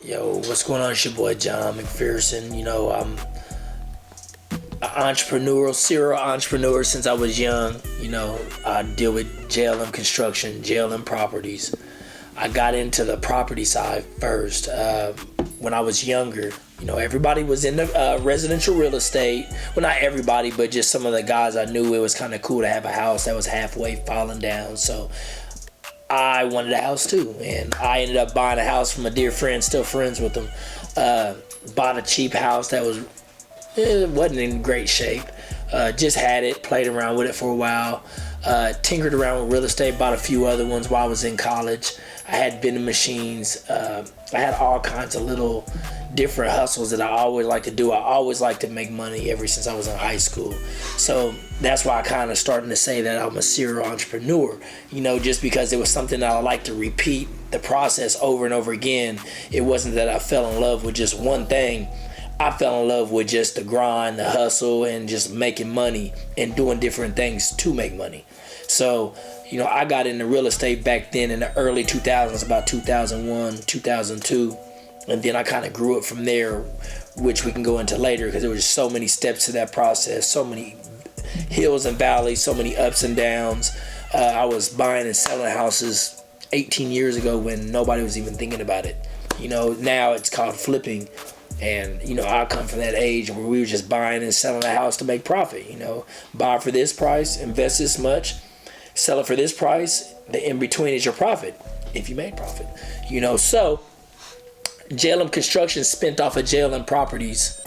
Yo, what's going on? It's your boy John McPherson. I'm an entrepreneurial, serial entrepreneur since I was young. I deal with JLM construction, JLM properties. I got into the property side first when I was younger. Everybody was in the residential real estate. Well, not everybody, but just some of the guys I knew. It was kind of cool to have a house that was halfway falling down. So I wanted a house too, and I ended up buying a house from a dear friend, still friends with him. Bought a cheap house that it wasn't in great shape. Just had it, played around with it for a while. Tinkered around with real estate, bought a few other ones while I was in college. I had vending machines. I had all kinds of little different hustles that I always like to do. I always like to make money ever since I was in high school. So that's why I kind of starting to say that I'm a serial entrepreneur, just because it was something that I like to repeat the process over and over again. It wasn't that I fell in love with just one thing. I fell in love with just the grind, the hustle, and just making money and doing different things to make money. So, I got into real estate back then in the early 2000s, about 2001, 2002. And then I kind of grew it from there, which we can go into later because there was so many steps to that process, so many hills and valleys, so many ups and downs. I was buying and selling houses 18 years ago when nobody was even thinking about it. Now it's called flipping. And, I come from that age where we were just buying and selling a house to make profit. Buy for this price, invest this much, sell it for this price. The in between is your profit, if you made profit. So JLM Construction spent off of JLM Properties.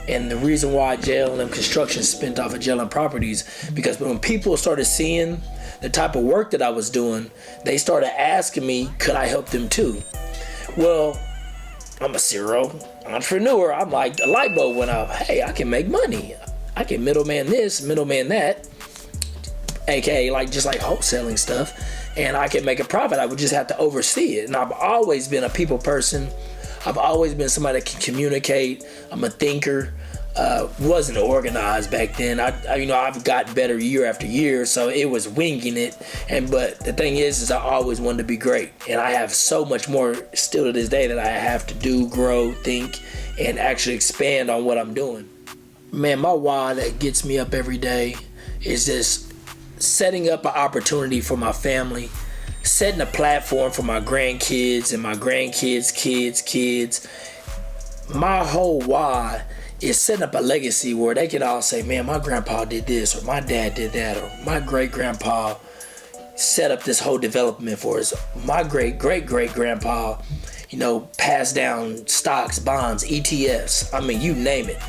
And the reason why JLM Construction spent off of JLM Properties, because when people started seeing the type of work that I was doing, they started asking me, could I help them too? Well, I'm a serial entrepreneur. I'm like, the light bulb went off. Hey, I can make money. I can middleman this, middleman that, aka just like wholesaling stuff, and I can make a profit. I would just have to oversee it. And I've always been a people person. I've always been somebody that can communicate. I'm a thinker. Wasn't organized back then. I've gotten better year after year, so it was winging it. But the thing is I always wanted to be great, and I have so much more still to this day that I have to do, grow, think, and actually expand on what I'm doing. Man, my why that gets me up every day is just setting up an opportunity for my family, setting a platform for my grandkids and my grandkids' kids. My whole why is setting up a legacy where they can all say, man, my grandpa did this, or my dad did that, or my great-grandpa set up this whole development for us. My great-great-great-grandpa, passed down stocks, bonds, ETFs. I mean, you name it.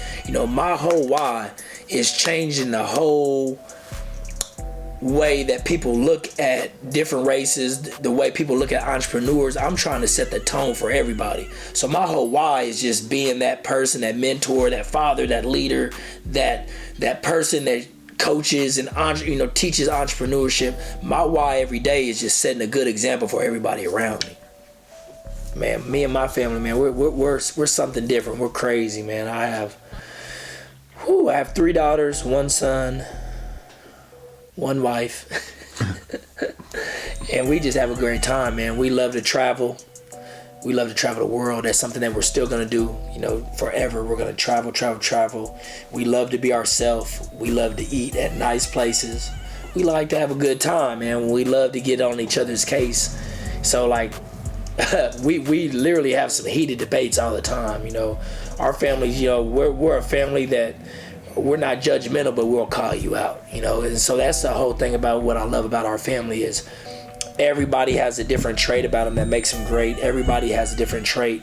My whole why is changing the whole way that people look at different races, the way people look at entrepreneurs. I'm trying to set the tone for everybody. So my whole why is just being that person, that mentor, that father, that leader, that person that coaches and teaches entrepreneurship. My why every day is just setting a good example for everybody around me. Man, me and my family, man, we're something different. We're crazy, man. I have 3 daughters, 1 son, 1 wife, and we just have a great time, man. We love to travel. We love to travel the world. That's something that we're still gonna do, forever. We're gonna travel. We love to be ourselves. We love to eat at nice places. We like to have a good time, man. We love to get on each other's case. So we literally have some heated debates all the time. Our families, we're a family that we're not judgmental, but we'll call you out, and so that's the whole thing about what I love about our family is everybody has a different trait about them that makes them great. Everybody has a different trait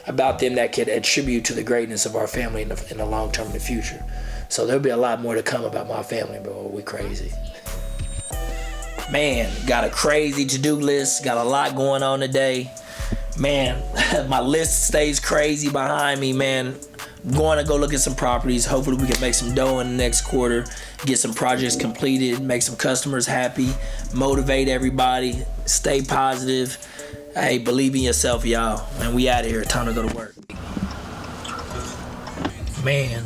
about them that can attribute to the greatness of our family in the long term in the future. So there'll be a lot more to come about my family, bro. We crazy. Man, got a crazy to-do list, got a lot going on today. Man, my list stays crazy behind me, man. Going to go look at some properties. Hopefully we can make some dough in the next quarter, get some projects completed, make some customers happy, motivate everybody, stay positive. Hey, believe in yourself, y'all. Man, we out of here. Time to go to work. Man,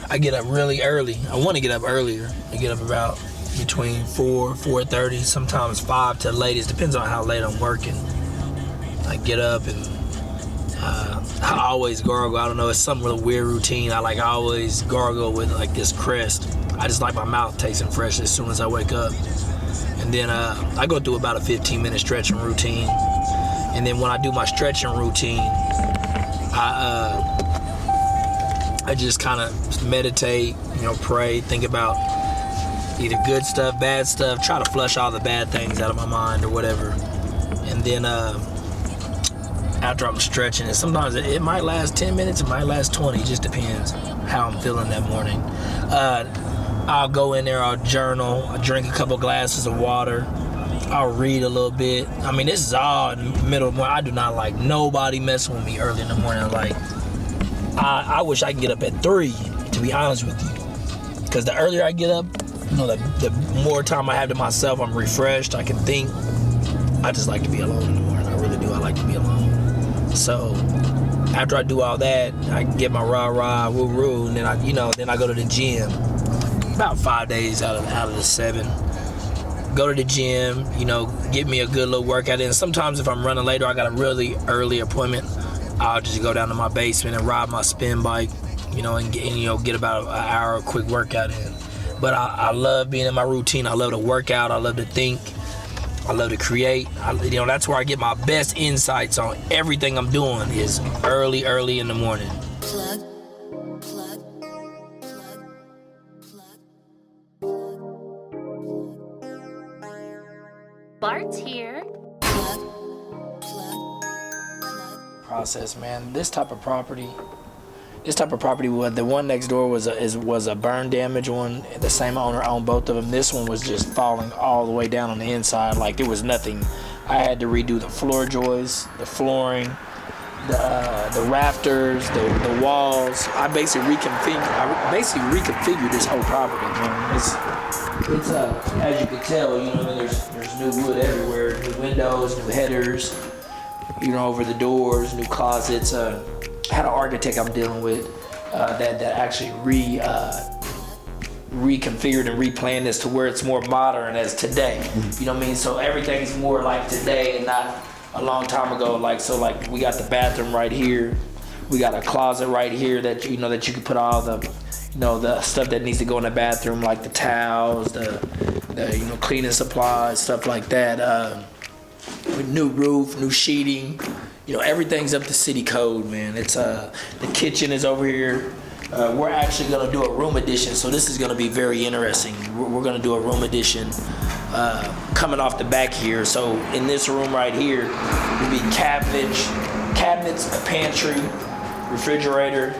I get up really early. I want to get up earlier. I get up about between 4:30, sometimes 5 to the latest. Depends on how late I'm working. I get up and always gargle. I don't know, it's some real weird routine. I always gargle with like this Crest. I just like my mouth tasting fresh as soon as I wake up. And then I go through about a 15-minute stretching routine. And then when I do my stretching routine, I just kind of meditate, pray, think about either good stuff, bad stuff, try to flush all the bad things out of my mind or whatever. And then after I'm stretching, and sometimes it might last 10 minutes, it might last 20, it just depends how I'm feeling that morning. I'll go in there, I'll journal, I'll drink a couple glasses of water, I'll read a little bit. I mean, this is all in the middle of the morning. I do not like nobody messing with me early in the morning. I wish I could get up at 3, to be honest with you. Because the earlier I get up, the more time I have to myself, I'm refreshed, I can think. I just like to be alone in the morning. I really do. I like to be alone. So after I do all that, I get my rah-rah, woo-woo, and then I go to the gym. About 5 days out of the 7. Go to the gym, get me a good little workout in. Sometimes if I'm running later, I got a really early appointment, I'll just go down to my basement and ride my spin bike, and get about an hour quick workout in. But I love being in my routine. I love to work out. I love to think. I love to create. That's where I get my best insights on everything I'm doing is early in the morning. Bart's here. Process, man. This type of property, the one next door was a burn damage one. The same owner owned both of them. This one was just falling all the way down on the inside, like there was nothing. I had to redo the floor joists, the flooring, the rafters, the walls. I basically reconfigured this whole property, man. It's as you can tell, there's new wood everywhere, new windows, new headers, over the doors, new closets. I had an architect I'm dealing with that actually reconfigured and replanned this to where it's more modern as today. You know what I mean? So everything's more like today and not a long time ago. We got the bathroom right here. We got a closet right here that that you can put all the the stuff that needs to go in the bathroom, like the towels, the cleaning supplies, stuff like that. With new roof, new sheeting. Everything's up to city code, man. It's the kitchen is over here. We're actually gonna do a room addition, so this is gonna be very interesting. We're gonna do a room addition coming off the back here. So in this room right here will be cabinets, a pantry, refrigerator,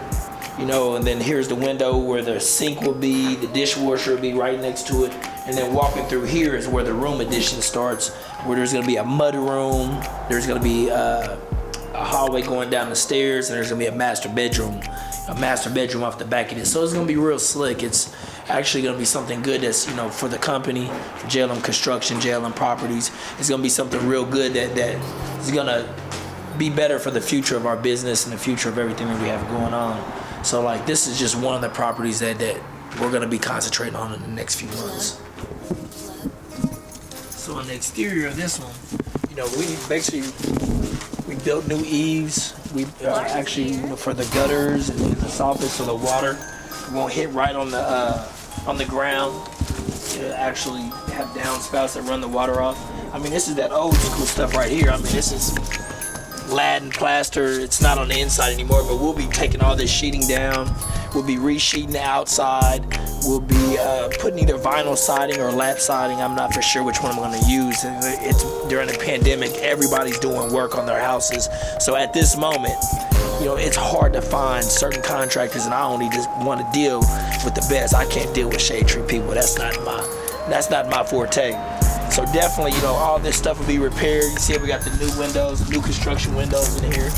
and then here's the window where the sink will be, the dishwasher will be right next to it, and then walking through here is where the room addition starts, where there's gonna be a mud room, there's gonna be a hallway going down the stairs, and there's gonna be a master bedroom off the back of this. So it's gonna be real slick. It's actually gonna be something good that's for the company, for JLM Construction, JLM Properties. It's gonna be something real good that is gonna be better for the future of our business and the future of everything that we have going on. So this is just one of the properties that we're gonna be concentrating on in the next few months. So on the exterior of this one, we built new eaves. We actually for the gutters and the soffits so the water won't hit right on the ground. It'll actually have downspouts that run the water off. I mean, this is that old school stuff right here. I mean, this is Latin plaster. It's not on the inside anymore, but we'll be taking all this sheeting down. We'll be re-sheeting the outside. We'll be putting either vinyl siding or lap siding. I'm not for sure which one I'm going to use. It's during the pandemic, everybody's doing work on their houses. So at this moment, it's hard to find certain contractors, and I only just want to deal with the best. I can't deal with shade tree people. That's not my forte. So definitely, all this stuff will be repaired. You see, we got the new windows, new construction windows in here.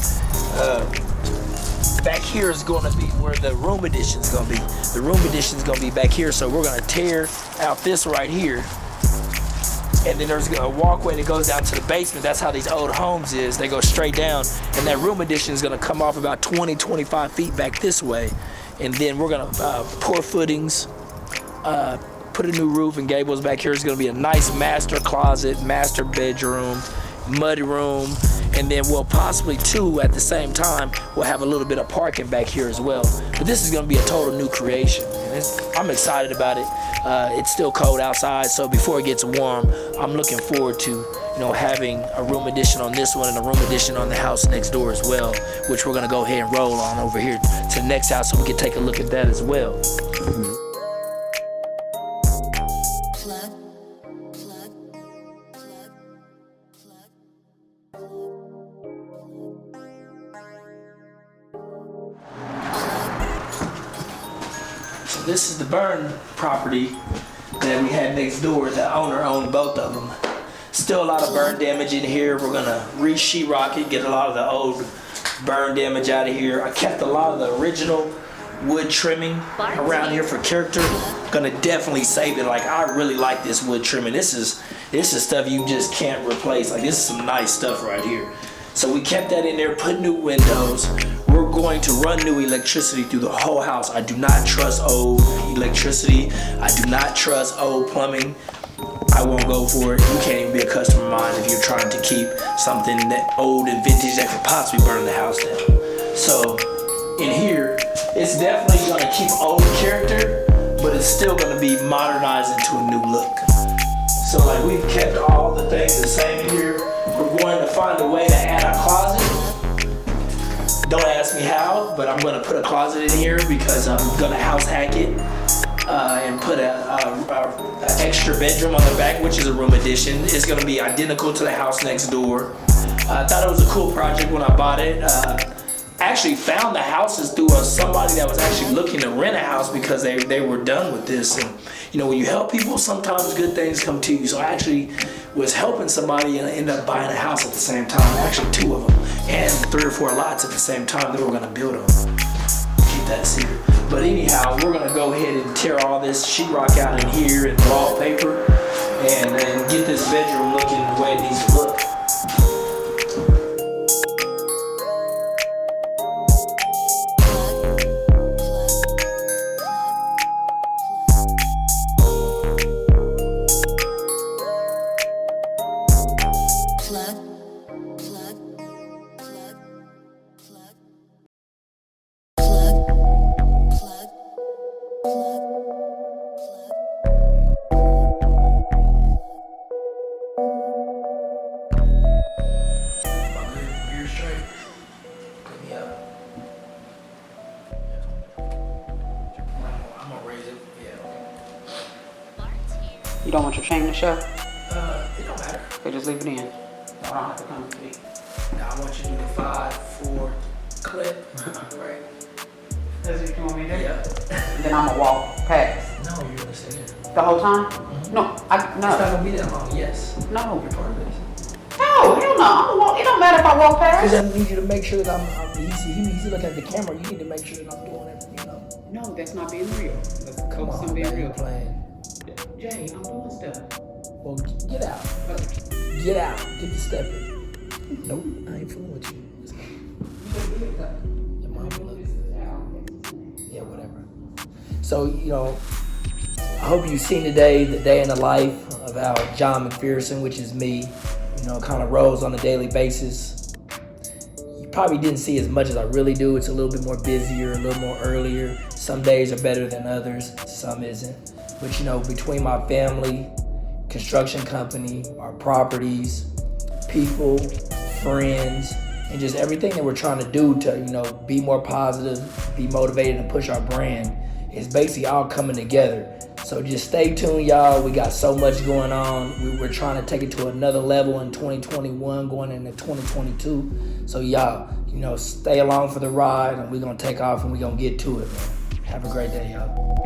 Back here is going to be where the room addition is going to be. The room addition is going to be back here, so we're going to tear out this right here. And then there's a walkway that goes down to the basement. That's how these old homes is. They go straight down, and that room addition is going to come off about 20, 25 feet back this way. And then we're going to pour footings, put a new roof and gables back here. It's going to be a nice master closet, master bedroom. muddy room, and then we'll possibly too at the same time we'll have a little bit of parking back here as well. But this is gonna be a total new creation, and I'm excited about it. It's still cold outside, so before it gets warm, I'm looking forward to having a room addition on this one and a room addition on the house next door as well, which we're gonna go ahead and roll on over here to the next house so we can take a look at that as well. So this is the burn property that we had next door. The owner owned both of them. Still a lot of burn damage in here. We're gonna re-sheetrock it, get a lot of the old burn damage out of here. I kept a lot of the original wood trimming around here for character. Gonna definitely save it. Like, I really like this wood trimming. This is stuff you just can't replace. Like, this is some nice stuff right here. So we kept that in there, put new windows. We're going to run new electricity through the whole house. I do not trust old electricity. I do not trust old plumbing. I won't go for it. You can't even be a customer of mine if you're trying to keep something that old and vintage that could possibly burn the house down. So in here, it's definitely gonna keep old character, but it's still gonna be modernized into a new look. So like, we've kept all the things the same here. We're going to find a way to add a closet. Don't ask me how, but I'm gonna put a closet in here because I'm gonna house hack it. And put an extra bedroom on the back, which is a room addition. It's gonna be identical to the house next door. I thought it was a cool project when I bought it. Actually found the houses through somebody that was actually looking to rent a house because they were done with this. And when you help people, sometimes good things come to you. So I actually was helping somebody and ended up buying a house at the same time. Actually 2 of them, and 3 or 4 lots at the same time that we're gonna build on. Keep that secret. But anyhow, we're gonna go ahead and tear all this sheetrock out in here and wallpaper and get this bedroom looking the way it needs to look. You don't want your chain to show? It don't matter. Okay, just leave it in. I don't have to come to me. Now I want you to do the 5-4 clip. Right. That's what you want me to do? Yeah. Then I'm gonna walk past. No, you're gonna stay there. The whole time? Mm-hmm. No, It's not gonna be that long. Yes. No. You're part of it. No, hell no. I'm gonna walk. It don't matter if I walk Because past. I need you to make sure that he's looking at the camera. You need to make sure that I'm doing it. No, that's not being real. Let's Come focus on, on being man, real. you're playing. Jay, I'm doing stuff. Well, get out. Okay. Get out. Get the step in. Nope, I ain't fooling with you. Let's go. Your mom looks. Yeah, whatever. So, I hope you've seen today the day in the life of our John McPherson, which is me. Kind of rolls on a daily basis. You probably didn't see as much as I really do. It's a little bit more busier, a little more earlier. Some days are better than others, some isn't. But between my family, construction company, our properties, people, friends, and just everything that we're trying to do to, be more positive, be motivated, and push our brand, is basically all coming together. So just stay tuned, y'all. We got so much going on. We're trying to take it to another level in 2021, going into 2022. So y'all, stay along for the ride, and we're gonna take off and we're gonna get to it, man. Have a great day, y'all.